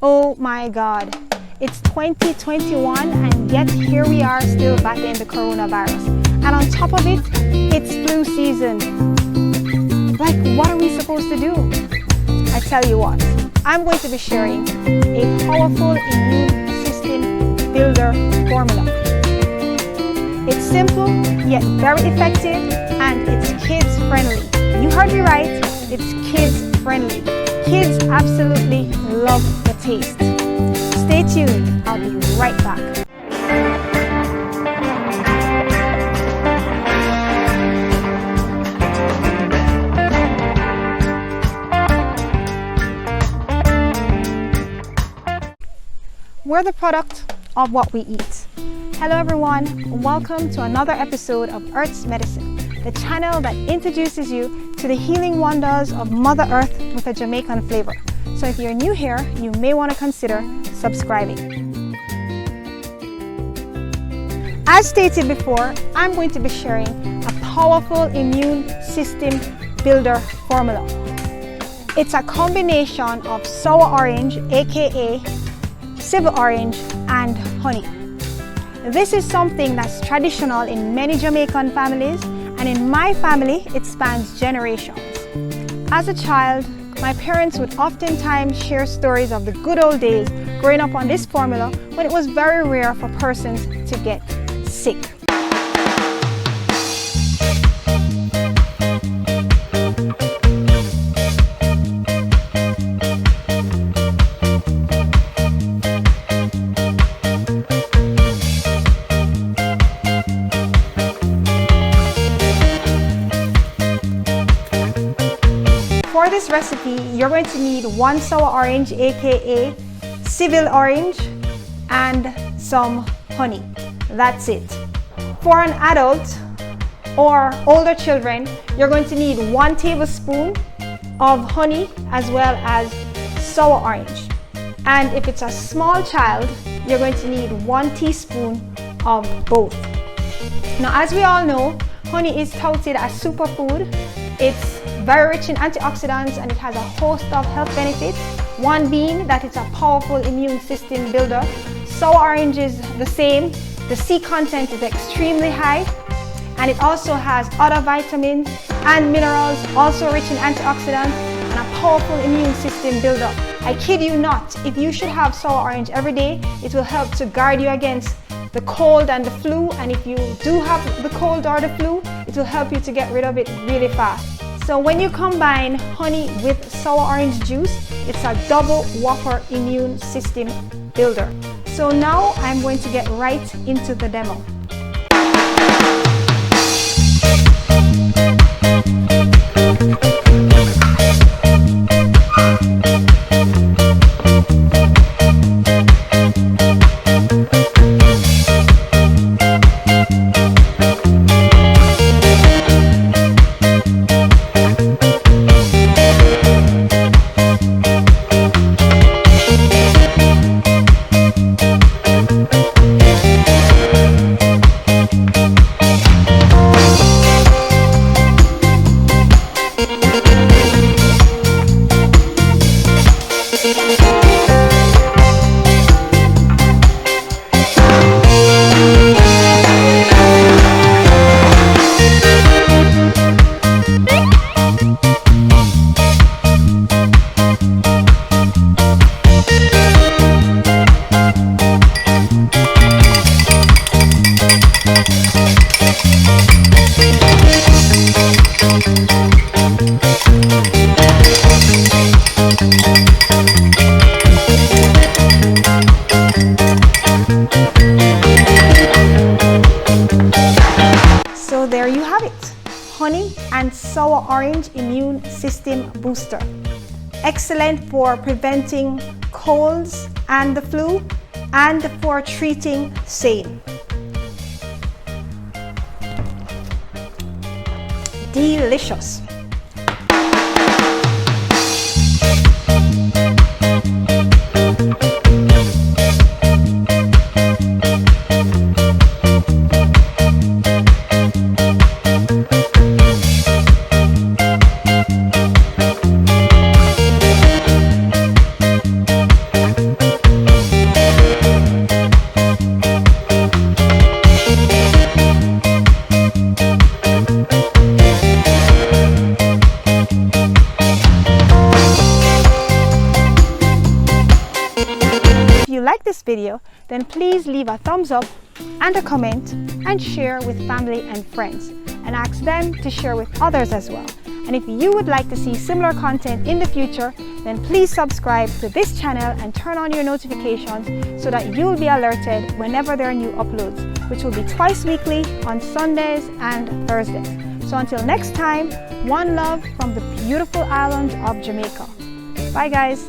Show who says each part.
Speaker 1: Oh my God, it's 2021 and yet here we are still battling the coronavirus. And on top of it, it's flu season. Like, what are we supposed to do? I tell you what, I'm going to be sharing a powerful immune system builder formula. It's simple yet very effective and it's kids friendly. You heard me right, it's kids friendly. Kids absolutely love the taste. Stay tuned, I'll be right back. We're the product of what we eat. Hello everyone, and welcome to another episode of Earth's Medicine, the channel that introduces you to the healing wonders of Mother Earth with a Jamaican flavor. So if you're new here, you may want to consider subscribing. As stated before, I'm going to be sharing a powerful immune system builder formula. It's a combination of sour orange, aka Seville orange, and honey. This is something that's traditional in many Jamaican families, and in my family, it spans generations. As a child, my parents would oftentimes share stories of the good old days growing up on this formula when it was very rare for persons to get sick. For this recipe, you're going to need one sour orange, aka Seville orange, and some honey. That's it. For an adult or older children, you're going to need 1 tablespoon of honey as well as sour orange. And if it's a small child, you're going to need 1 teaspoon of both. Now, as we all know, honey is touted as superfood. It's very rich in antioxidants and it has a host of health benefits. One being that it's a powerful immune system builder. Sour orange is the same. The C content is extremely high, and it also has other vitamins and minerals, also rich in antioxidants and a powerful immune system builder. I kid you not, if you should have sour orange every day, it will help to guard you against the cold and the flu, and if you do have the cold or the flu, it will help you to get rid of it really fast. So when you combine honey with sour orange juice, it's a double whopper immune system builder. So now I'm going to get right into the demo. So there you have it, honey and sour orange immune system booster. Excellent for preventing colds and the flu and for treating SANE. Delicious. like this video, then please leave a thumbs up and a comment and share with family and friends, and ask them to share with others as well. And if you would like to see similar content in the future, then please subscribe to this channel and turn on your notifications so that you'll be alerted whenever there are new uploads, which will be twice weekly on Sundays and Thursdays. So until next time, one love from the beautiful island of Jamaica. Bye guys.